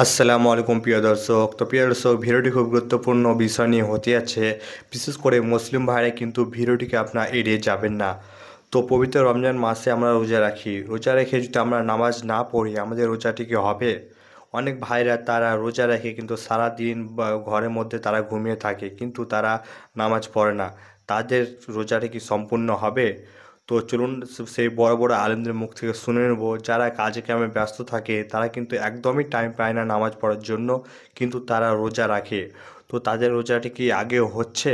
আসসালামু আলাইকুম প্রিয় দর্শক। তো প্রিয় দর্শক, ভিডিওটি খুব গুরুত্বপূর্ণ বিষয় নিয়ে হতে যাচ্ছে। বিশেষ করে মুসলিম ভাইরা কিন্তু ভিডিওটিকে আপনারা এড়িয়ে যাবেন না। তো পবিত্র রমজান মাসে আমরা রোজা রাখি, রোজা রেখে যদি আমরা নামাজ না পড়ি আমাদের রোজাটি কি হবে? অনেক ভাইরা তারা রোজা রেখে কিন্তু সারা দিন বা ঘরের মধ্যে তারা ঘুমিয়ে থাকে, কিন্তু তারা নামাজ পড়ে না। তাদের রোজাটি কি সম্পূর্ণ হবে? তো চলুন সেই বড় বড় আলেমদের মুখ থেকে শুনে নেব। যারা কাজে কামে ব্যস্ত থাকে তারা কিন্তু একদমই টাইম পায় না নামাজ পড়ার জন্য, কিন্তু তারা রোজা রাখে। তো তাদের রোজাটি কি আগেও হচ্ছে?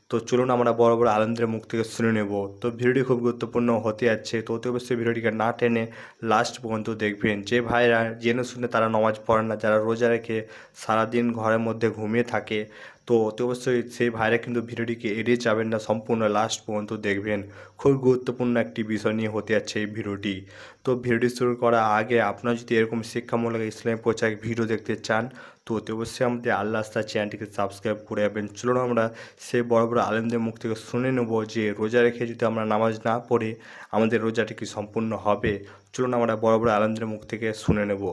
তো চলুন আমরা বড় বড় আলেমদের মুখ থেকে শুনে নেব। তো ভিডিওটি খুব গুরুত্বপূর্ণ হতে যাচ্ছে, তো অতি অবশ্যই ভিডিওটিকে না টেনে লাস্ট পর্যন্ত দেখবেন। যে ভাইরা জেনে শুনে তারা নামাজ পড়ে না, যারা রোজা রেখে সারাদিন ঘরের মধ্যে ঘুমিয়ে থাকে, তো অতি অবশ্যই সেই ভাইরা কিন্তু ভিডিওটিকে এড়িয়ে যাবেন না, সম্পূর্ণ লাস্ট পর্যন্ত দেখবেন। খুব গুরুত্বপূর্ণ একটি বিষয় নিয়ে হতে যাচ্ছে এই ভিডিওটি। তো ভিডিওটি শুরু করার আগে আপনারা যদি এরকম শিক্ষামূলক ইসলামী প্রচার ভিডিও দেখতে চান, তো অতি অবশ্যই আমাদের আল্লাহ আস্তা চ্যানেলটিকে সাবস্ক্রাইব করে যাবেন। চলুন আমরা সেই বড় বড় আলেমদের মুখ থেকে শুনে নেব যে রোজা রেখে যদি আমরা নামাজ না পড়ি আমাদের রোজাটি কি সম্পূর্ণ হবে। চলুন আমরা বড় বড় আলেমদের মুখ থেকে শুনে নেব।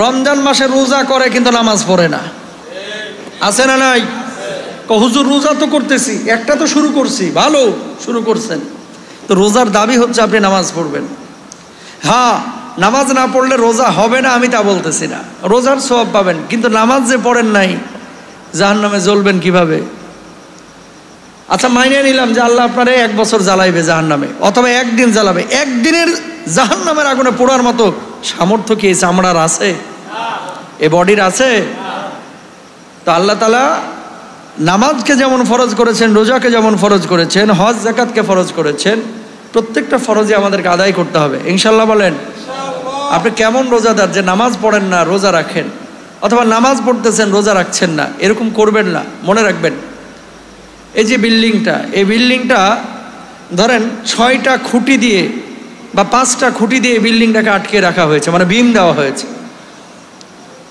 রমজান মাসে রোজা করে কিন্তু নামাজ পড়ে না, আছে না নাই? হুজুর রোজা তো করতেছি, একটা তো শুরু করছি, ভালো শুরু করছেন, তো রোজার দাবি হচ্ছে আপনি নামাজ পড়বেন। হ্যাঁ, নামাজ না পড়লে রোজা হবে না আমি তা বলতেছি না, রোজার সওয়াব পাবেন, কিন্তু নামাজ যে পড়েন নাই জাহান্নামে জ্বলবেন কিভাবে? আচ্ছা, মাইনে নিলাম যে আল্লাহ আপনারে 1 বছর জ্বালাইবে জাহান্নামে, অথবা একদিন জ্বালাবে, একদিনের জাহান্নামের আগুনে পোড়ার মতো সামর্থ্য কি এই চামড়ার আছে, এ বডির আছে? তো আল্লাহ তাআলা নামাজকে যেমন ফরজ করেছেন, রোজাকে যেমন ফরজ করেছেন, হজ যাকাতকে ফরজ করেছেন, প্রত্যেকটা ফরজই আমাদেরকে আদায় করতে হবে ইনশাল্লাহ। বলেন আপনি কেমন রোজাদার যে নামাজ পড়েন না রোজা রাখেন, অথবা নামাজ পড়তেছেন রোজা রাখছেন না, এরকম করবেন না। মনে রাখবেন, এই যে বিল্ডিংটা, এই বিল্ডিংটা ধরেন 6টা খুঁটি দিয়ে বা 5টা খুঁটি দিয়ে বিল্ডিংটাকে আটকে রাখা হয়েছে, মানে বিম দেওয়া হয়েছে।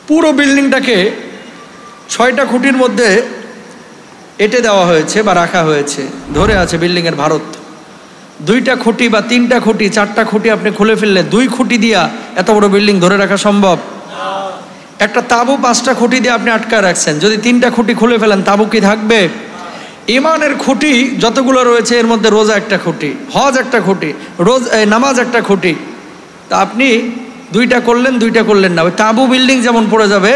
পুরো বিল্ডিংটাকে 6টা খুঁটির মধ্যে এঁটে দেওয়া হয়েছে বা রাখা হয়েছে, ধরে আছে বিল্ডিংয়ের ভারত। 2টা খুঁটি বা 3টা খুঁটি 4টা খুঁটি আপনি খুলে ফেললে 2 খুঁটি দিয়া এত বড় বিল্ডিং ধরে রাখা সম্ভব? একটা তাঁবু 5টা খুঁটি দিয়ে আপনি আটকা রাখছেন, যদি 3টা খুঁটি খুলে ফেলেন তাঁবু কি থাকবে? ইমানের খুঁটি যতগুলো রয়েছে এর মধ্যে রোজা একটা খুঁটি, হজ একটা খুঁটি, নামাজ একটা খুঁটি। তা আপনি 2টা করলেন 2টা করলেন না, ওই তাঁবু বিল্ডিং যেমন পড়ে যাবে,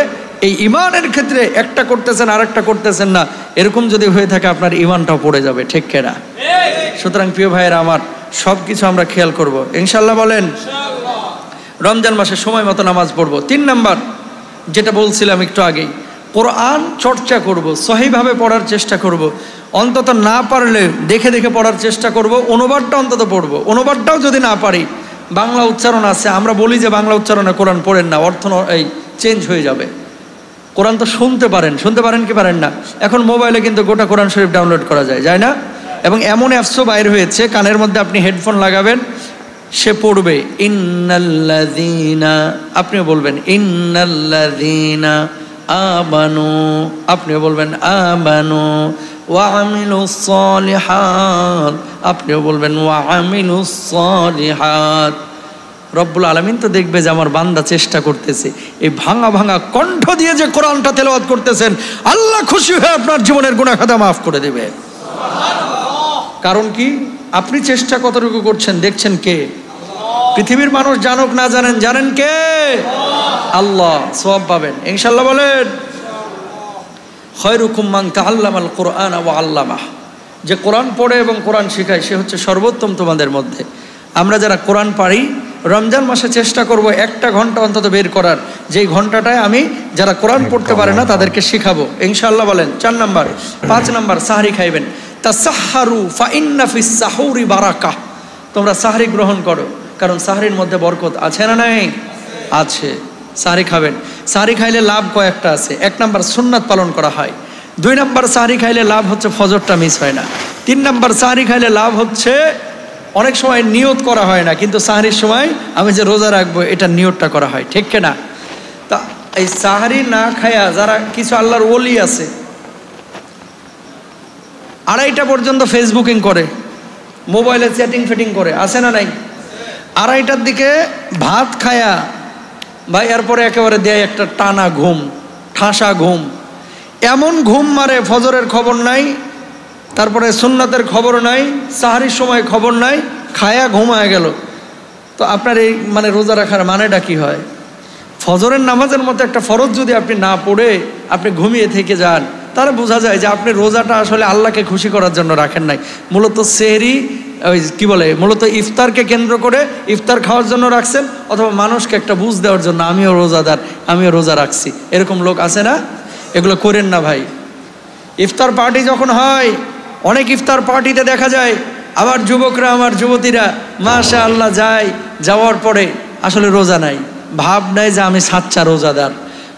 এই ইমানের ক্ষেত্রে একটা করতেছেন আর একটা করতেছেন না, এরকম যদি হয়ে থাকে আপনার ইমানটাও পড়ে যাবে, ঠিক কিনা? সুতরাং প্রিয় ভাইয়েরা আমার, সব কিছু আমরা খেয়াল করব ইনশাল্লাহ। বলেন রমজান মাসে সময় মতো নামাজ পড়বো। 3 নাম্বার যেটা বলছিলাম একটু আগেই, কোরআন চর্চা করব, সহিভাবে পড়ার চেষ্টা করব, অন্তত না পারলে দেখে দেখে পড়ার চেষ্টা করব, অনুবাদটা অন্তত পড়বো। অনুবাদটাও যদি না পারি, বাংলা উচ্চারণ আছে, আমরা বলি যে বাংলা উচ্চারণে কোরআন পড়েন না, অর্থ এই চেঞ্জ হয়ে যাবে। কোরআন তো শুনতে পারেন কি পারেন না? এখন মোবাইলে কিন্তু গোটা কোরআন শরীফ ডাউনলোড করা যায় না? এবং এমন অ্যাপসও বাইর হয়েছে, কানের মধ্যে আপনি হেডফোন লাগাবেন, সে পড়বে ইন্নাল্লাযীনা, আপনিও বলবেন ইন্নাল্লাযীনা আমানু, আপনিও বলবেন আমানু, ওয়া আমিলুস সালিহাত, আপনিও বলবেন ওয়া আমিলুস সালিহাত। রব্বুল আলামিন তো দেখবে যে আমার বান্দা চেষ্টা করতেছে, এই ভাঙা ভাঙা কণ্ঠ দিয়ে যে কোরআনটা তেলাওয়াত করতেছেন, আল্লাহ খুশি হয়ে আপনার জীবনের গুনাহ খাতা মাফ করে দেবে। কারণ কি? আপনি চেষ্টা কতটুকু করছেন দেখছেন কে? পৃথিবীর মানুষ জানুক না জানেন, জানেন কে? আল্লাহ। সওয়াব পাবেন ইনশাআল্লাহ। বলেন খায়রুকুম মান তাআল্লামাল কুরআন ওয়া আল্লামাহ, যে কোরআন পড়ে এবং কোরআন শেখায় সে হচ্ছে সর্বোত্তম তোমাদের মধ্যে। আমরা যারা কোরআন পারি রমজান মাসে চেষ্টা করব 1টা ঘন্টা অন্তত বের করার, যেই ঘন্টাটায় আমি যারা কোরআন পড়তে পারে না তাদেরকে শেখাবো ইনশাআল্লাহ। বলেন 4 নাম্বার। 5 নাম্বার, সাহরি খাইবেন। তাসাহহারু ফা ইন্না ফিস সাহুরি বারাকাহ, তোমরা সাহরি গ্রহণ করো, কারণ সাহরির মধ্যে বরকত আছে না নাই? আছে। সাহরি খাবেন। সাহরি খাইলে লাভ কয়েকটা আছে। 1 নাম্বার, সুন্নাত পালন করা হয়। 2 নাম্বার, সাহরি খাইলে লাভ হচ্ছে ফজরটা মিস হয় না। 3 নাম্বার, সাহরি খাইলে লাভ হচ্ছে অনেক সময় নিয়ত করা হয় না, কিন্তু সাহরির সময় আমি যে রোজা রাখবো এটা নিয়তটা করা হয়, ঠিক কিনা? তা এই সাহরি না খায়া যারা কিছু আল্লাহর ওলি আছে 2:30 পর্যন্ত ফেসবুকিং করে, মোবাইলে চ্যাটিং ফেটিং করে, আছে না নাই? 2:30টার দিকে ভাত খায়া ভাই এরপরে একেবারে দেয় একটা টানা ঘুম, ঠাসা ঘুম, এমন ঘুম মারে ফজরের খবর নাই, তারপরে সুন্নাতের খবর নাই, সাহারির সময় খবর নাই, খায়া ঘুমায় গেল। তো আপনার এই মানে রোজা রাখার মানেটা কি হয়? ফজরের নামাজের মতো একটা ফরজ যদি আপনি না পড়ে আপনি ঘুমিয়ে থেকে যান, তাহলে বোঝা যায় যে আপনি রোজাটা আসলে আল্লাহকে খুশি করার জন্য রাখেন নাই, মূলত সেহরি ওই কি বলে মূলত ইফতারকে কেন্দ্র করে ইফতার খাওয়ার জন্য রাখছেন, অথবা মানুষকে একটা বুঝ দেওয়ার জন্য আমিও রোজাদার, আমিও রোজা রাখছি। এরকম লোক আছে না? এগুলো করেন না ভাই। ইফতার পার্টি যখন হয়, অনেক ইফতার পার্টিতে দেখা যায় আবার যুবকরা আমার যুবতীরা মাশাআল্লাহ যায়, যাওয়ার পরে আসলে রোজা নাই, ভাব নাই যে আমি সাচ্চা রোজাদার।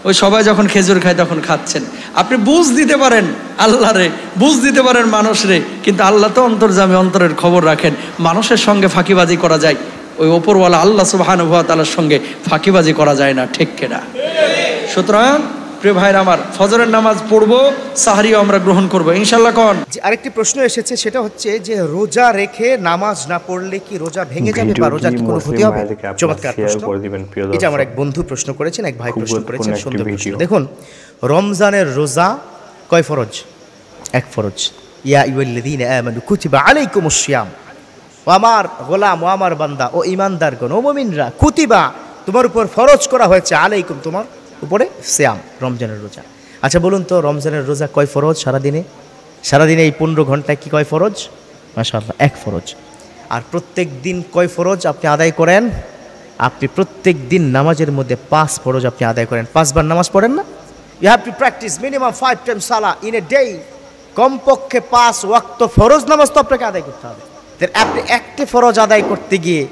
ওই সবাই যখন খেজুর খায় তখন খাচ্ছেন। আপনি বুঝ দিতে পারেন আল্লাহরে, বুঝ দিতে পারেন মানুষরে, কিন্তু আল্লাহ তো অন্তর্যামী, অন্তরের খবর রাখেন। মানুষের সঙ্গে ফাঁকিবাজি করা যায়, ওই ওপরওয়ালা আল্লাহ সুবহানাহু ওয়া তাআলার সঙ্গে ফাঁকিবাজি করা যায় না, ঠিক কিনা? সুতরাং প্রিয় ভাইরা আমার, ফজরের নামাজ পড়বো, সাহরিও আমরা গ্রহণ করবো ইনশাল্লাহ। কোন আরেকটি প্রশ্ন এসেছে, সেটা হচ্ছে যে রোজা রেখে নামাজ না পড়লে কি রোজা ভেঙে যাবে বা রোজা কি কোনো ক্ষতি হবে? চমৎকার প্রশ্ন। এটা আমার এক বন্ধু প্রশ্ন করেছেন, এক ভাই প্রশ্ন করেছেন, সুন্দর প্রশ্ন। দেখুন, রমজানের রোজা কয় ফরজ? এক ফরজ। ইয়া আইয়ুহাল্লাযীনা আমানু কুতিবা আলাইকুমুস সিয়াম, ও আমার গোলাম, ও আমার বান্দা, ও ঈমানদারগণ, ও মুমিনরা, কুতিবা তোমার উপর ফরজ করা হয়েছে, আলাইকুম তোমার উপরে, সিয়াম রমজানের রোজা। আচ্ছা বলুন তো, রমজানের রোজা কয় ফরজ সারাদিনে? সারাদিনে এই 15 ঘন্টায় কি কয় ফরজ? মাশাআল্লাহ, এক ফরজ। আর প্রত্যেক দিন কয় ফরজ আপনি আদায় করেন? আপনি প্রত্যেক দিন নামাজের মধ্যে 5 ফরজ আপনি আদায় করেন। 5 বার নামাজ পড়েন না? You have to practise minimum 5 times সালাহ ইন এ ডে। কমপক্ষে 5 ওয়াক্ত ফরজ নামাজ তো আপনাকে আদায় করতে হবে। আপনি একটি ফরজ আদায় করতে গিয়ে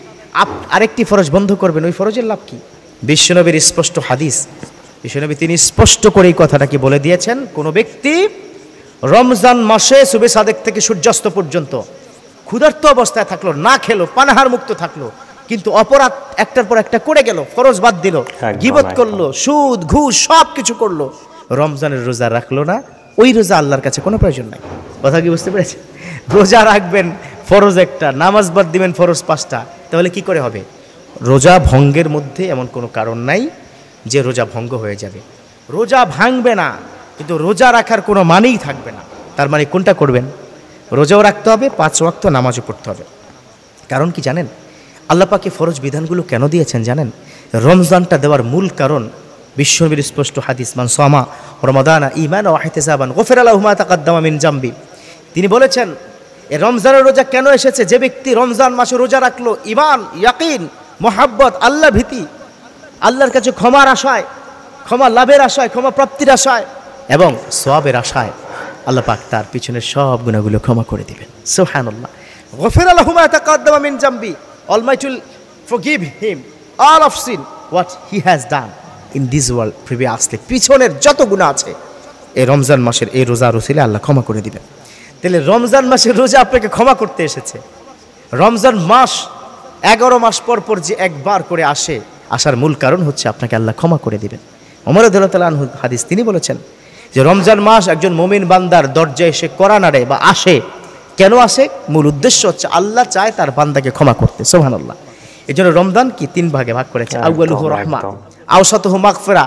আরেকটি ফরজ বন্ধ করবেন, ওই ফরজের লাভ কি? বিশ্বনবীর স্পষ্ট হাদিস, বিশ্বনবী তিনি স্পষ্ট করে এই কথাটাকে বলে দিয়েছেন, কোনো ব্যক্তি রমজান মাসে সুবে সাদেক থেকে সূর্যাস্ত পর্যন্ত ক্ষুধার্ত অবস্থায় থাকলো, না খেলো, পানাহার মুক্ত থাকলো, কিন্তু অপরাধ একটার পর একটা করে গেল, ফরজ বাদ দিল, গীবত করলো, সুদ ঘুষ সব কিছু করলো, রমজানের রোজা রাখলো না, ওই রোজা আল্লাহর কাছে কোনো প্রয়োজন নাই। কথা কি বুঝতে পেরেছেন? রোজা রাখবেন ফরজ একটা, নামাজ বাদ দিবেন ফরজ 5টা, তাহলে কি করে হবে? রোজা ভঙ্গের মধ্যে এমন কোনো কারণ নাই যে রোজা ভঙ্গ হয়ে যাবে। রোজা ভাঙবে না, কিন্তু রোজা রাখার কোনো মানেই থাকবে না। তার মানে কোনটা করবেন? রোজাও রাখতে হবে, 5 ওয়াক্ত নামাজও পড়তে হবে। কারণ কি জানেন? আল্লাহ পাক এই ফরজ বিধানগুলো কেন দিয়েছেন জানেন? রমজানটা দেওয়ার মূল কারণ বিশ্বনবীর স্পষ্ট হাদিস, মান সামা রমাদানা ঈমানান ওয়া ইহতিসাবান গুফিরা লাহু মা তাকাদ্দামা মিন জামবি। তিনি বলেছেন এই রমজানের রোজা কেন এসেছে? যে ব্যক্তি রমজান মাসে রোজা রাখলো ঈমান, ইয়াকিন, মোহাব্বত, আল্লাহ ভীতি, আল্লাহর কাছে ক্ষমার আশায়, ক্ষমা লাভের আশায়, ক্ষমা প্রাপ্তির আশায় এবং সওয়াবের আশায়, আল্লাহ পাক তার পিছনের সব গুনাহগুলো ক্ষমা করে দিবেন। সুবহানাল্লাহ। গুফিরা লাহু মা তাকাদ্দামা মিন জামবি, Almighty will forgive him all of sin what he has done in this world previously. পিছনের যত গুনাহ আছে এই রমজান মাসের এই রোজার ওসিলে আল্লাহ ক্ষমা করে দিবেন। তাহলে রমজান মাসের রোজা আপনাকে ক্ষমা করতে এসেছে। রমজান মাস 11 মাস পর পর যে একবার করে আসে, আসার মূল কারণ হচ্ছে আপনাকে আল্লাহ ক্ষমা করে দিবেন। ওমর রাদিয়াল্লাহু তাআলা আনহু হাদিস, তিনি বলেছেন যে রমজান মাস একজন মুমিন বান্দার দরজায় এসে কড়া নাড়ে বা আসে। কেন আসে? মূল উদ্দেশ্য হচ্ছে আল্লাহ চায় তার বান্দাকে ক্ষমা করতে। সুবহানাল্লাহ। এই জন্য রমজান কি 3 ভাগে ভাগ করেছে, আউয়ালুহু রাহমা, আওসাতুহু মাগফিরা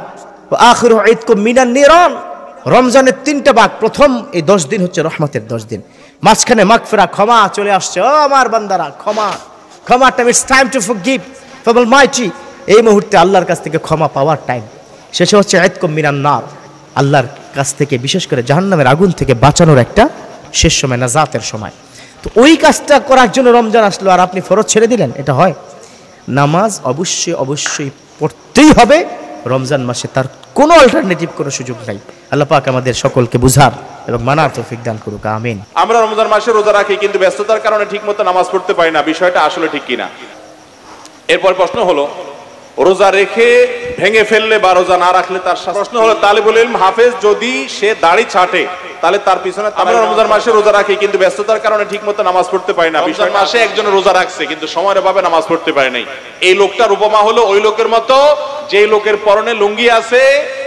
ওয়া আখিরুহু ইতকুম মিনান নিরান। রমজানের 3টা ভাগ, প্রথম এই 10 দিন হচ্ছে রহমতের 10 দিন, মাঝখানে মাগফিরা, ক্ষমা চলে আসছে, ও আমার বান্দারা ক্ষমা, ক্ষমা time, it's time to forgive from Almighty, এই মুহূর্তে আল্লাহর কাছ থেকে ক্ষমা পাওয়ার টাইম। শেষে হচ্ছে ইতকুম মিনান নার, আল্লাহর কাছ থেকে বিশেষ করে জাহান্নামের আগুন থেকে বাঁচানোর একটা শেষ সময়, নাজাতের সময়। তো ওই কাজটা করার জন্য রমজান আসলো আর আপনি ফরজ ছেড়ে দিলেন, এটা হয়? নামাজ অবশ্যই অবশ্যই পড়তেই হবে রমজান মাসে, তার কোনো অল্টারনেটিভ কোনো সুযোগ নাই। আল্লাহ পাক আমাদের সকলকে বুঝার এবং মানার তৌফিক দান করুক, আমিন। আমরা রমজান মাসে রোজা রাখি কিন্তু ব্যস্ততার কারণে ঠিকমতো নামাজ পড়তে পারি না, বিষয়টা আসলে ঠিক কিনা? এরপর প্রশ্ন হলো, রোজা রেখে ভেঙে ফেললে বা রোজা না রাখলে তার প্রশ্ন হলো, তালিবুল ইলম হাফেজ যদি সে দাড়ি ছাটে তাহলে তার পিছনে, আমরা রমজান মাসে রোজা রাখি কিন্তু ব্যস্ততার কারণে ঠিকমতো নামাজ পড়তে পারি না, রমজান মাসে একজন রোজা রাখছে কিন্তু সময়ের অভাবে নামাজ পড়তে পারে নাই। এই লোকটার উপমা হলো ওই লোকের মতো যে লোকের পরনে লুঙ্গি আছে,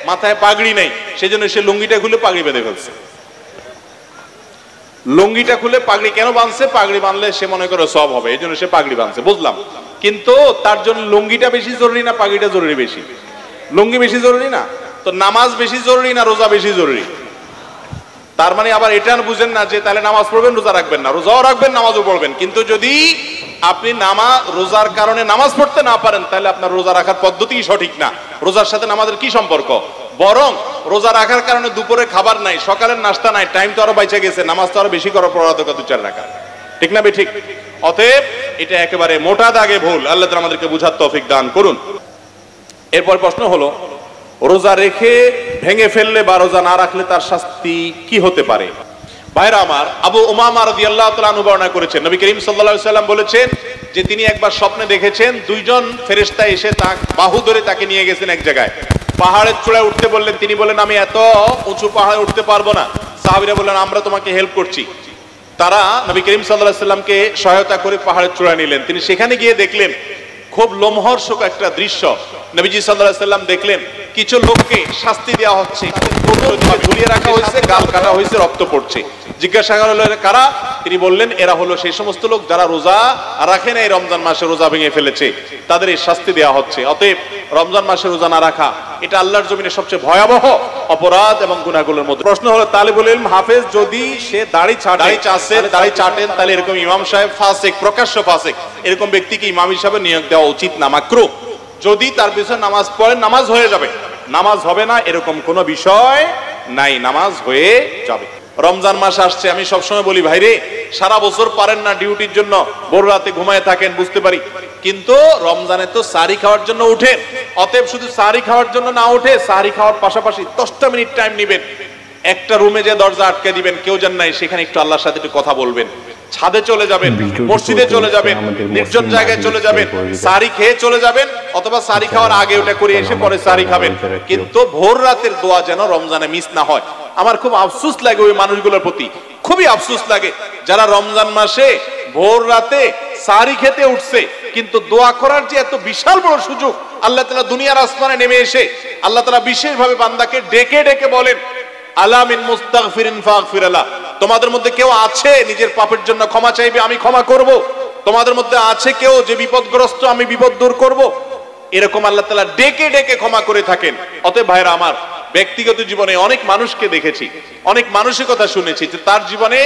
মাথায় পাগড়ি নেই, সেজন্য সে লুঙ্গিটা খুলে পাগড়ি বেঁধে ফেলছে। লুঙ্গিটা খুলে পাগড়ি কেন বাঁধছে? পাগড়ি বাঁধলে সে মনে করে সব হবে, এই জন্য সে পাগড়ি বাঁধছে, বুঝলাম। কিন্তু তার জন্য লুঙ্গিটা বেশি জরুরি না পাগড়িটা জরুরি বেশি? লুঙ্গি বেশি জরুরি না? তো নামাজ বেশি জরুরি না রোজা বেশি জরুরি? তার মানে আবার এটা বুঝেন না যে তাহলে নামাজ পড়বেন রোজা রাখবেন না, রোজাও রাখবেন নামাজও পড়বেন, কিন্তু যদি আপনি রোজার কারণে নামাজ পড়তে না পারেন তাহলে আপনার রোজা রাখার পদ্ধতিই সঠিক না। রোজার সাথে নামাজের কি সম্পর্ক? বরং রোজা রাখার কারণে দুপুরে খাবার নাই, সকালের নাস্তা নাই, টাইম তো আরো বাইচে গেছে, নামাজ তো আরো বেশি করার পড়াদরকার 2-4 রাখা, ঠিক না? ঠিক। অতএব এটা একেবারে মোটা দাগে ভুল। আল্লাহ তাআলা আমাদেরকে বুঝার তৌফিক দান করুন। এরপর প্রশ্ন হলো, রোজা রেখে ভেঙে ফেললে বা রোজা না রাখলে তার শাস্তি কি হতে পারে? ভাইরা আমার, আবু উমামা রাদিয়াল্লাহু তাআলা আনহু বর্ণনা করেছেন, নবী করিম সাল্লাল্লাহু আলাইহি সাল্লাম বলেছেন যে তিনি একবার স্বপ্নে দেখেছেন 2 জন ফেরেশতা এসে তার বাহু ধরে তাকে নিয়ে গেছেন এক জায়গায়। পাহাড়ের চূড়ায় উঠতে বললেন, তিনি বলেন আমি এত উঁচু পাহাড়ে উঠতে পারবো না। সাহাবীরা বললেন আমরা তোমাকে হেল্প করছি। তারা নবী করিম সাল্লাল্লাহু আলাইহি সাল্লামকে সহায়তা করে পাহাড়ের চূড়ায় নিলেন। তিনি সেখানে গিয়ে দেখলেন খুব লোমহর্ষক একটা দৃশ্য। নবীজি সাল্লাল্লাহু আলাইহি সাল্লাম দেখলেন কিছু লোককে শাস্তি দেওয়া হচ্ছে, ঝুলিয়ে রাখা হয়েছে, গাল কাটা হয়েছে, রক্ত পড়ছে। জিজ্ঞাসা করা হলো কারা? তিনি বললেন এরা হলো সেই সমস্ত লোক যারা রোজা রাখে না, এই রমজান মাসে রোজা ভেঙে ফেলেছে, তাদের এই শাস্তি দেওয়া হচ্ছে। অতএব রমজান মাসে রোজা না রাখা এটা আল্লাহর জমিনে সবচেয়ে ভয়াবহ অপরাধ এবং গুনাহগুলোর মধ্যে। প্রশ্ন হলো, তালিবুল ইলম হাফেজ যদি সে দাড়ি চাটেন তাহলে এরকম ইমাম সাহেব ফাসিক, প্রকাশ্য ফাসিক, এরকম ব্যক্তিকে ইমাম হিসাবে নিয়োগ দেওয়া উচিত না, মাকরুহ। যদি তার পিছনে নামাজ পড়েন নামাজ হয়ে যাবে, নামাজ হবে না এরকম কোনো বিষয় নাই, নামাজ হয়ে যাবে। রমজান মাস আসছে, আমি সবসময় বলি ভাইরে সারা বছর পারেন না ডিউটির জন্য, ভোর রাতে ঘুমায় থাকেন, বুঝতে পারি, কিন্তু রমজানে তো সাহরি খাওয়ার জন্য উঠেন। অতএব শুধু সাহরি খাওয়ার জন্য না উঠে সাহরি খাওয়ার পাশাপাশি 10টা মিনিট টাইম নেবেন, একটা রুমে যে দরজা আটকে দিবেন, কেউ জান নাই, সেখানে একটু আল্লাহর সাথে একটু কথা বলবেন, ছাদে চলে যাবেন, মসজিদে চলে যাবেন, নির্জন জায়গায় চলে যাবেন, সাহরি খেয়ে চলে যাবেন, অথবা সাহরি খাওয়ার আগে ওটা করে এসে পরে সাহরি খাবেন, কিন্তু ভোর রাতের দোয়া যেন রমজানে মিস না হয়। আমার খুব আফসোস লাগে ওই মানুষগুলোর প্রতি, খুবই আফসোস লাগে যারা রমজান মাসে ভোর রাতে সাহরি খেতে উঠছে, কিন্তু দোয়া করার যে এত বিশাল বড় সুযোগ আল্লাহ তাআলা দুনিয়ার আসমানে নেমে এসে আল্লাহ তাআলা বিশেষভাবে বান্দাকে ডেকে ডেকে বলেন আলা মিন মুস্তাগফিরিন ফাগফির লাহ, তোমাদের মধ্যে কেউ আছে নিজের পাপের জন্য ক্ষমা চাইবে, আমি ক্ষমা করব। তোমাদের মধ্যে আছে কেউ যে বিপদগ্রস্ত, আমি বিপদ দূর করব। এরকম আল্লাহ তাআলা ডেকে ডেকে ক্ষমা করে থাকেন। অতএব ভাইরা আমার, ব্যক্তিগত জীবনে অনেক মানুষকে দেখেছি, অনেক মানুষের কথা শুনেছি যে তার জীবনে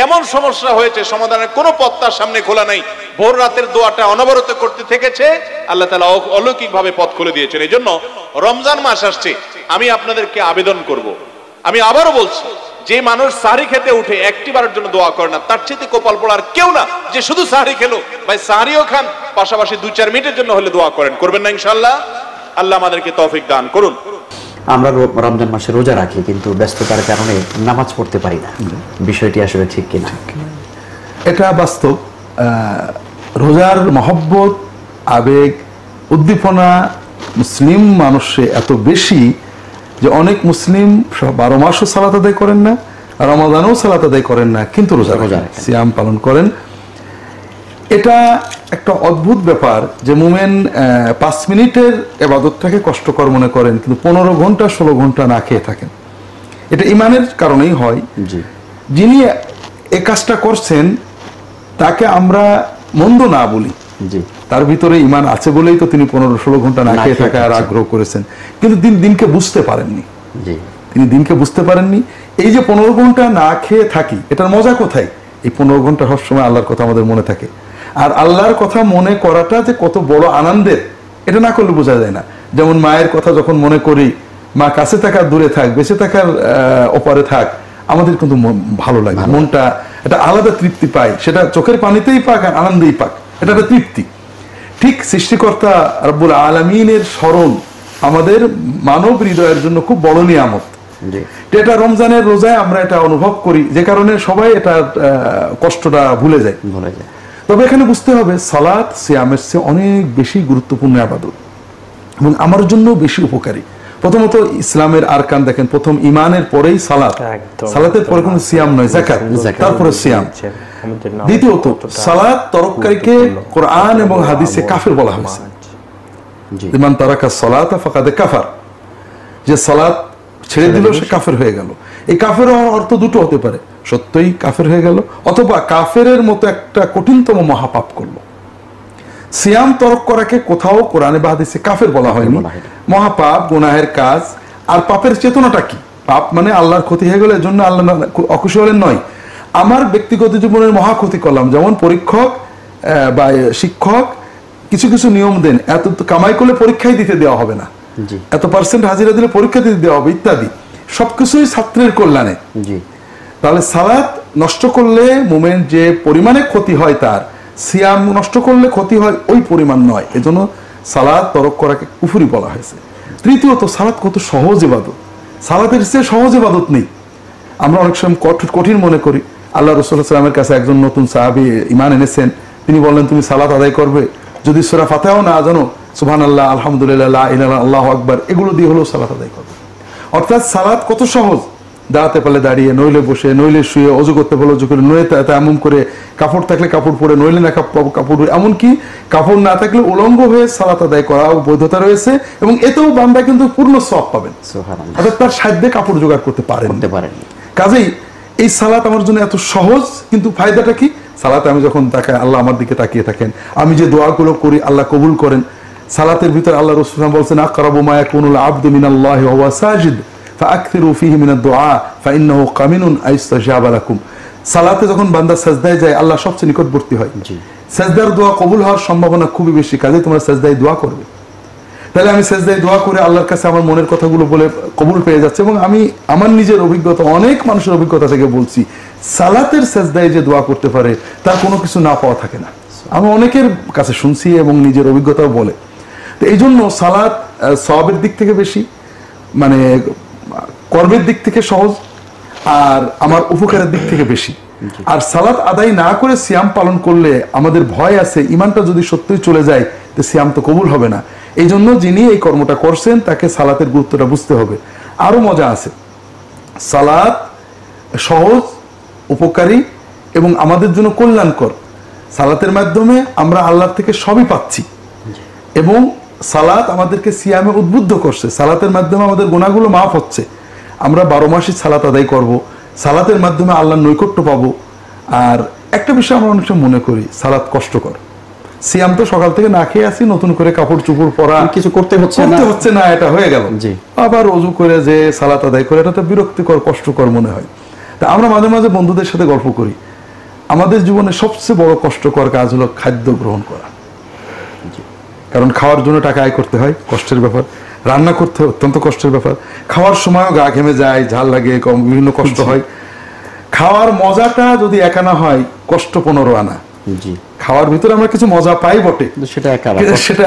এমন সমস্যা হয়েছে সমাধানের কোনো পথ তার সামনে খোলা নাই, ভোর রাতের দোয়াটা অনবরত করতে থেকেছে, আল্লাহ তাআলা অলৌকিকভাবে পথ খুলে দিয়েছেন। এই জন্য রমজান মাস আসছে, আমি আপনাদেরকে আবেদন করব, আমি আবারও বলছি, যে মানুষ সাহরি খেতে উঠে একটিবারের জন্য দোয়া করে না, তার চেয়ে কপাল পোড়ার কেউ না যে শুধু সাহরি খেলো। ভাই সাহরিও খান, পাশাপাশি 2-4 মিনিটের জন্য হলে দোয়া করেন, করবেন না ইনশাআল্লাহ? আল্লাহ আমাদেরকে তৌফিক দান করুন। আমরা রমজান মাসে রোজা রাখি কিন্তু ব্যস্ততার কারণে নামাজ পড়তে পারি না, বিষয়টি আসলে ঠিক কিনা? এটা বাস্তব। রোজার মহব্বত, আবেগ, উদ্দীপনা মুসলিম মানুষে এত বেশি যে অনেক মুসলিম 12 মাসও সালাত আদায় করেন না, রমাদানেও সালাত আদায় করেন না, কিন্তু রোজা সিয়াম পালন করেন। এটা একটা অদ্ভুত ব্যাপার যে মুমিন 5 মিনিটের ইবাদতটাকে কষ্টকর মনে করেন, কিন্তু 15 ঘন্টা 16 ঘন্টা না খেয়ে থাকেন। এটা ইমানের কারণেই হয়। যিনি এই কাজটা করছেন তাকে আমরা মন্দ না বলি, তার ভিতরে ইমান আছে বলেই তো তিনি 15-16 ঘন্টা না খেয়ে থাকার আগ্রহ করেছেন, কিন্তু দিনকে বুঝতে পারেননি। তিনি দিনকে বুঝতে পারেননি। এই যে 15 ঘন্টা না খেয়ে থাকি, এটার মজা কোথায়? এই 15 ঘন্টা সবসময় আল্লাহর কথা আমাদের মনে থাকে, আর আল্লাহর কথা মনে করাটা যে কত বড় আনন্দের, এটা না করলে বোঝা যায় না। যেমন মায়ের কথা যখন মনে করি, মা কাছে থাকার দূরে থাক, বেঁচে থাকার ওপারে থাক, আমাদের কিন্তু ভালো লাগে, মনটা এটা আলাদা তৃপ্তি পায়, সেটা চোখের পানিতেই পাক আর আনন্দেই পাক, এটা একটা তৃপ্তি। ঠিক সৃষ্টিকর্তা রব্বুল আলামিনের স্মরণ আমাদের মানব হৃদয়ের জন্য খুব বড় নিয়ামত। এটা রমজানের রোজায় আমরা এটা অনুভব করি, যে কারণে সবাই এটা কষ্টটা ভুলে যায়। তবে এখানে বুঝতে হবে সালাত সিয়ামের চেয়ে অনেক বেশি গুরুত্বপূর্ণ ইবাদত এবং আমার জন্য বেশি উপকারী। প্রথমত ইসলামের আরকান দেখেন, প্রথম ইমানের পরেই সালাত, সালাতের পরে কোনো সিয়াম নয়, যাকাত, তারপরে সিয়াম। দ্বিতীয়ত সালাত তরককারীকে কোরআন এবং হাদিসে কাফের বলা হয়েছে, মান তারাকা সালাতা ফাকাদ কাফার, যে সালাত ছেড়ে দিল সে কাফের হয়ে গেল। এই কাফের অর্থ দুটো হতে পারে, সত্যই কাফের হয়ে গেল, অথবা কাফেরের মতো একটা কঠিনতম মহাপাপ করলো। সিয়াম তরক করাকে কোথাও কোরআনে বা হাদিসে কাফের বলা হয়নি, মহাপাপ, গুনাহের কাজ। আর পাপের চেতনাটা কি? পাপ মানে আল্লাহর ক্ষতি হয়ে গেলে এর জন্য আল্লাহ অখুশি হলেন নয়, আমার ব্যক্তিগত জীবনের মহা ক্ষতি করলাম। যেমন পরীক্ষক বা শিক্ষক কিছু কিছু নিয়ম দেন, এত কামাই করলে পরীক্ষাই দিতে দেওয়া হবে না, এত পার্সেন্ট হাজিরা দিলে পরীক্ষা দিতে দেওয়া হবে ইত্যাদি, সবকিছুই ছাত্রের কল্যাণে। তাহলে সালাত নষ্ট করলে মুমিন যে পরিমাণে ক্ষতি হয়, তার সিয়াম নষ্ট করলে ক্ষতি হয় ওই পরিমাণ নয়, এজন্য সালাত তরক করাকে কুফরি বলা হয়েছে। তৃতীয়ত, সালাত কত সহজ ইবাদত, সালাতের চেয়ে সহজ ইবাদত নেই। আমরা অনেক সময় কঠিন মনে করি। আল্লাহ রাসূল সাল্লাল্লাহু আলাইহি ওয়াসাল্লামের কাছে একজন নতুন সাহাবী ঈমান এনেছেন, তিনি বললেন তুমি সালাত আদায় করবে, যদি সূরা ফাতিহাও না জানো, সুবহানাল্লাহ, আলহামদুলিল্লাহ, লা ইলাহা ইল্লাল্লাহ, আল্লাহু আকবার, এগুলো দিয়ে হলেও সালাত আদায় করবে। অর্থাৎ সালাত কত সহজ, দাঁড়াতে পারলে দাঁড়িয়ে, নইলে বসে, নইলে শুয়ে, অজু করতে পারলে অজু করে, নইলে তায়াম্মুম করে, কাপড় থাকলে কাপড় পরে, নইলে না কাপড়, এমনকি কাপড় না থাকলে উলঙ্গ হয়ে সালাত আদায় করা বৈধতা রয়েছে, এবং এতেও বান্দা কিন্তু পূর্ণ সওয়াব পাবেন, অর্থাৎ তার সাধ্যে কাপড় জোগাড় করতে পারেন। কাজেই এই সালাত আমার জন্য এত সহজ, কিন্তু ফায়দাটা কি? সালাতে আমি যখন তাকাই, আল্লাহ আমার দিকে তাকিয়ে থাকেন, আমি যে দোয়াগুলো করি আল্লাহ কবুল করেন। সালাতের ভিতরে আল্লাহ রাসূল বলছেন, আকরাবু মা ইয়াকুনুল আবদু মিনাল্লাহি ওয়া হুয়া সাজিদ ফাআকথিরু ফীহি মিনাদ দুআ ফাইন্নাহু কামিনুন আইস্তাজাবা লাকুম। সালাতে যখন বান্দা সাজদায় যায়, আল্লাহ সবচেয়ে নিকটবর্তী হয়, সাজদার দোয়া কবুল হওয়ার সম্ভাবনা খুবই বেশি, কাজে তোমরা সাজদায় দোয়া করবে। তাহলে আমি সাজদায় দোয়া করে আল্লাহর কাছে আমার মনের কথাগুলো বলে কবুল পেয়ে যাচ্ছে। এবং আমি আমার নিজের অভিজ্ঞতা, অনেক মানুষের অভিজ্ঞতা থেকে বলছি, সালাতের সাজদায় যে দোয়া করতে পারে তার কোনো কিছু না পাওয়া থাকে না। আমি অনেকের কাছে শুনছি এবং নিজের অভিজ্ঞতাও বলে। তো এই জন্য সালাত সওয়াবের দিক থেকে বেশি, মানে কর্মের দিক থেকে সহজ, আর আমার উপকারের দিক থেকে বেশি। আর সালাত আদায় না করে সিয়াম পালন করলে আমাদের ভয় আছে, ইমানটা যদি সত্যিই চলে যায় তো সিয়াম তো কবুল হবে না। এই জন্য যিনি এই কর্মটা করছেন তাকে সালাতের গুরুত্বটা বুঝতে হবে। আরো মজা আছে, সালাত সহজ, উপকারী এবং আমাদের জন্য কল্যাণকর। সালাতের মাধ্যমে আমরা আল্লাহর থেকে সবই পাচ্ছি, এবং সালাত আমাদেরকে সিয়ামে উদ্বুদ্ধ করছে। সালাতের মাধ্যমে আমাদের গুনাহগুলো মাফ হচ্ছে। আমরা 12 মাসই সালাত আদায় করব, সালাতের মাধ্যমে আল্লাহর নৈকট্য পাবো। আর একটা বিষয় আমরা অনেক সময় মনে করি, সালাত কষ্টকর। সিয়াম তো সকাল থেকে না খেয়ে আসি, নতুন করে কাপড় চোপড় পরা, কিছু করতে হচ্ছে না, এটা হয়ে গেল। আবার অজু করে যে সালাত আদায় করে, এটা তো বিরক্তিকর, কষ্টকর মনে হয়। তা আমরা মাঝে মাঝে বন্ধুদের সাথে গল্প করি, আমাদের জীবনে সবচেয়ে বড় কষ্টকর কাজ হলো খাদ্য গ্রহণ করা। কারণ খাওয়ার জন্য টাকা আয় করতে হয়, কষ্টের ব্যাপার। রান্না করতে হয়, অত্যন্ত কষ্টের ব্যাপার। খাওয়ার সময়ও গা ঘেমে যায়, ঝাল লাগে, বিভিন্ন কষ্ট হয়। খাওয়ার মজাটা যদি একা না হয়, কষ্ট 15 আনা। খাওয়ার ভিতরে আমরা কিছু মজা পাই বটে, সেটা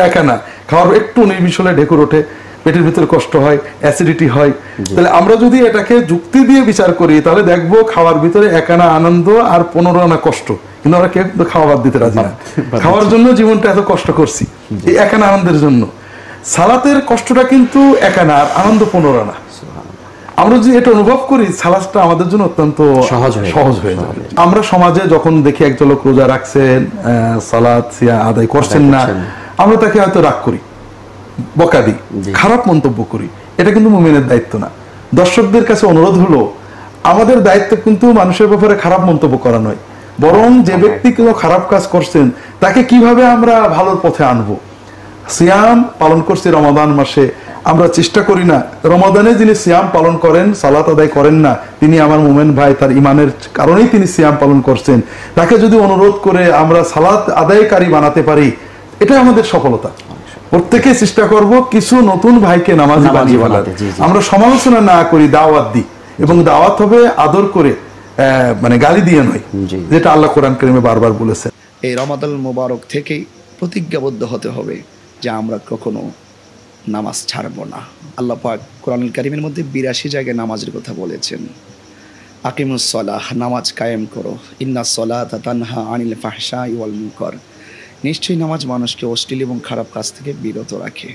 একা না। খাওয়ার একটু নির্বিষ হলে ঢেকুর ওঠে, পেটের ভিতরে কষ্ট হয়, অ্যাসিডিটি হয়। তাহলে আমরা যদি এটাকে যুক্তি দিয়ে বিচার করি, তাহলে দেখবো খাওয়ার ভিতরে একানা আনন্দ আর 15 আনা কষ্ট। কিন্তু আমরা কেউ খাওয়া বাদ দিতে রাজি না। খাওয়ার জন্য জীবনটা এত কষ্ট করছি, এই একানা আনন্দের জন্য। সালাতের কষ্টটা কিন্তু একানা, আর আনন্দ 15 আনা। আমরা যদি এটা অনুভব করি, সালাতটা আমাদের জন্য অত্যন্ত সহজ হয়ে যাবে। আমরা সমাজে যখন দেখি একজন লোক রোজা রাখছেন, সালাত আদায় করছেন না, আমরা তাকে হয়তো রাগ করি, বকা দিই, খারাপ মন্তব্য করি। এটা কিন্তু মুমিনের দায়িত্ব না। দর্শকদের কাছে অনুরোধ হলো, আমাদের দায়িত্ব কিন্তু মানুষের ব্যাপারে খারাপ মন্তব্য করা নয়, বরং যে ব্যক্তি কোনো খারাপ কাজ করছেন তাকে কিভাবে আমরা ভালোর পথে আনবো। সিয়াম পালন করছি রমাদান মাসে, আমরা চেষ্টা করি না রমাদানে যিনি সিয়াম পালন করেন, সালাত আদায় করেন না, তিনি আমার মুমিন ভাই, তার ইমানের কারণেই তিনি সিয়াম পালন করছেন, তাকে যদি অনুরোধ করে আমরা সালাত আদায়কারী বানাতে পারি, এটা আমাদের সফলতা। প্রত্যেকে চেষ্টা করব কিছু নতুন ভাইকে নামাজি বানিয়ে ফেলার। আমরা সমালোচনা না করি, দাওয়াত দিই, এবং দাওয়াত হবে আদর করে, মানে গালি দিয়ে নয়, যেটা আল্লাহ কোরআন কারীমে বারবার বলেছেন। এই রমাদানুল মুবারক থেকেই প্রতিজ্ঞাবদ্ধ হতে হবে যে আমরা কখনো নামাজ ছাড়ব না। আল্লাহ পাক কোরআনুল কারীমের মধ্যে 82 জায়গায় নামাজের কথা বলেছেন। আকিমুস সালাহ, নামাজ কায়েম করো, ইন্নাস সালাতা তানহা আনিল ফাহশাই ওয়াল মুনকার। নিশ্চয়ই নামাজ মানুষকে অশ্লীল এবং খারাপ কাজ থেকে বিরত রাখে।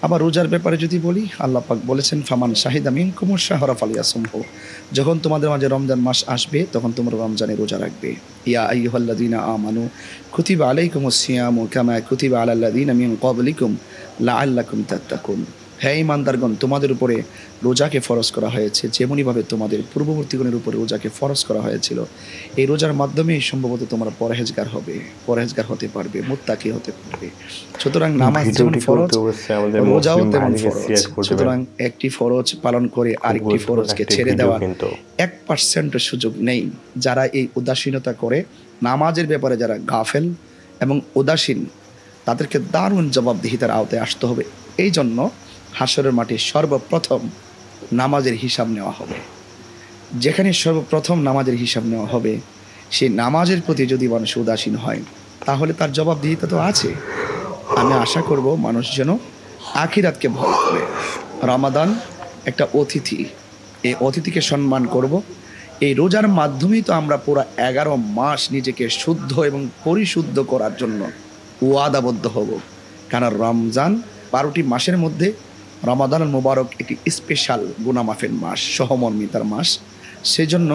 আবার রোজার ব্যাপারে যদি বলি, আল্লাহ পাক বলেছেন, ফামান শাহিদা মিনকুমুশ শাহরা ফালিয়াসুমহু। যখন তোমাদের মাঝে রমজান মাস আসবে, তখন তোমরা রমজানে রোজা রাখবে। ইয়া আইয়ুহাল্লাযীনা আমানু কুতিবা আলাইকুমুস সিয়ামু কামা কুতিবা আলাল্লাযীনা মিন ক্বাবলিকুম লাআল্লাকুম তাত্তাকুন। হ্যাঁ ইমানদারগণ, তোমাদের উপরে রোজাকে ফরজ করা হয়েছে যেমনইভাবে তোমাদের পূর্ববর্তীগণের উপরে রোজাকে ফরজ করা হয়েছিল। এই রোজার মাধ্যমেই সম্ভবত তোমরা পরহেজগার হতে পারবে, মুত্তাকি হতে পারবে। সুতরাং নামাজ যেমন ফরজ, রোজাও তেমন ফরজ। সুতরাং একটি ফরজ পালন করে আরেকটি ফরজকে ছেড়ে দেওয়ার 1% সুযোগ নেই। যারা এই উদাসীনতা করে, নামাজের ব্যাপারে যারা গাফেল এবং উদাসীন, তাদেরকে দারুণ জবাবদিহিতার আওতায় আসতে হবে। এই জন্য হাসরের মাঠে সর্বপ্রথম নামাজের হিসাব নেওয়া হবে। যেখানে সর্বপ্রথম নামাজের হিসাব নেওয়া হবে, সেই নামাজের প্রতি যদি মানুষ উদাসীন হয়, তাহলে তার জবাবদিহিতা তো আছে। আমি আশা করব মানুষ যেন আখিরাতকে ভয় করে। রমাদান একটা অতিথি, এই অতিথিকে সম্মান করব। এই রোজার মাধ্যমেই তো আমরা পুরো 11 মাস নিজেকে শুদ্ধ এবং পরিশুদ্ধ করার জন্য ওয়াদাবদ্ধ হব। কারণ রমজান 12টি মাসের মধ্যে রমাদানুল মুবারক একটি স্পেশাল গুনামাফের মাস, সহমর্মিতার মাস। সেজন্য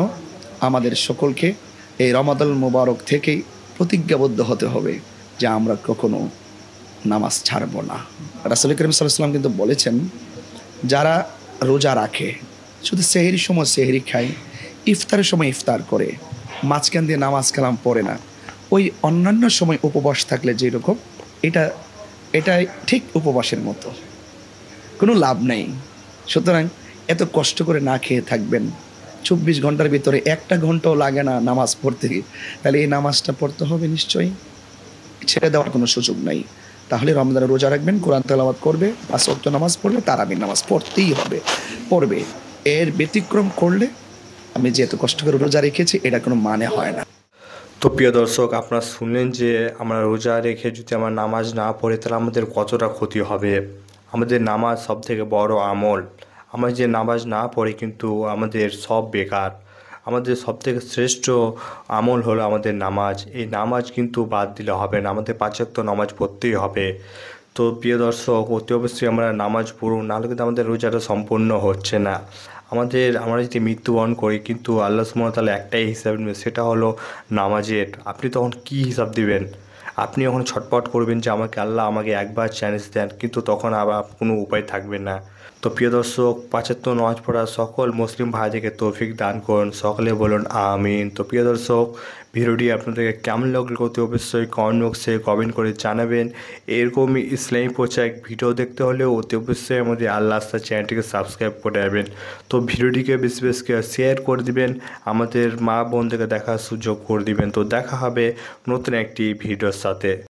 আমাদের সকলকে এই রমাদানুল মুবারক থেকেই প্রতিজ্ঞাবদ্ধ হতে হবে যে আমরা কখনো নামাজ ছাড়ব না। রাসূল করিম সাল্লাল্লাহু আলাইহি ওয়াসাল্লাম কিন্তু বলেছেন, যারা রোজা রাখে, শুধু সেহরির সময় সেহরি খায়, ইফতারের সময় ইফতার করে, মাঝখান দিয়ে নামাজ কালাম পড়ে না, ওই অন্যান্য সময় উপবাস থাকলে যেরকম, এটা ঠিক উপবাসের মতো, কোনো লাভ নেই। সুতরাং এত কষ্ট করে না খেয়ে থাকবেন, 24 ঘন্টার ভিতরে 1টা ঘন্টাও লাগে না নামাজ পড়তে, তাহলে এই নামাজটা পড়তে হবে নিশ্চয়ই, ছেড়ে দেওয়ার কোনো সুযোগ নাই। তাহলে রমজানে রোজা রাখবেন, কোরআন তেলাওয়াত করবে, 5 ওয়াক্ত নামাজ পড়বে, তারাবির নামাজ পড়তেই হবে, পড়বে। এর ব্যতিক্রম করলে আমি যে এত কষ্ট করে রোজা রেখেছি, এটা কোনো মানে হয় না। তো প্রিয় দর্শক, আপনারা শুনলেন যে আমরা রোজা রেখে যদি আমরা নামাজ না পড়ি তাহলে আমাদের কতটা ক্ষতি হবে। আমাদের নামাজ সব থেকে বড় আমল। আমরা যে নামাজ না পড়ি কিন্তু আমাদের সব বেকার। আমাদের সবথেকে শ্রেষ্ঠ আমল হলো আমাদের নামাজ। এই নামাজ কিন্তু বাদ দিলে হবে না, আমাদের 5 ওয়াক্ত নামাজ পড়তেই হবে। তো প্রিয় দর্শক, অতি অবশ্যই আমরা নামাজ পড়ুন, নাহলে কিন্তু আমাদের রোজাটা সম্পূর্ণ হচ্ছে না। আমরা যদি মৃত্যুবরণ করি কিন্তু আল্লাহ সুবহানাহু ওয়া তাআলা একটাই হিসাব নেবে, সেটা হলো নামাজের। আপনি তখন কি হিসাব দিবেন? আপনি যখন ছটপট করবেন যে আমাকে একবার চ্যালেঞ্জ দেন, কিন্তু তখন আবার কোনো উপায় থাকবে না। তো প্রিয় দর্শক, 5 ওয়াক্ত নামাজ পড়া সকল মুসলিম ভাইদেরকে তৌফিক দান করুন, সকলে বলুন আমিন। তো প্রিয় দর্শক, ভিডিওটি আপনাদেরকে কেমন লাগলো অতি অবশ্যই কমেন্ট বক্সে কমেন্ট করে জানাবেন। এরকমই ইসলামী পোশাক ভিডিও দেখতে হলে অতি অবশ্যই আমাদের আল্লাহ আস্থা চ্যানেলটিকে সাবস্ক্রাইব করে রাখবেন। তো ভিডিওটিকে বেশি বেশি শেয়ার করে দিবেন, আমাদের মা বোনদেরকে দেখার সুযোগ করে দিবেন। তো দেখা হবে নতুন একটি ভিডিওর সাথে।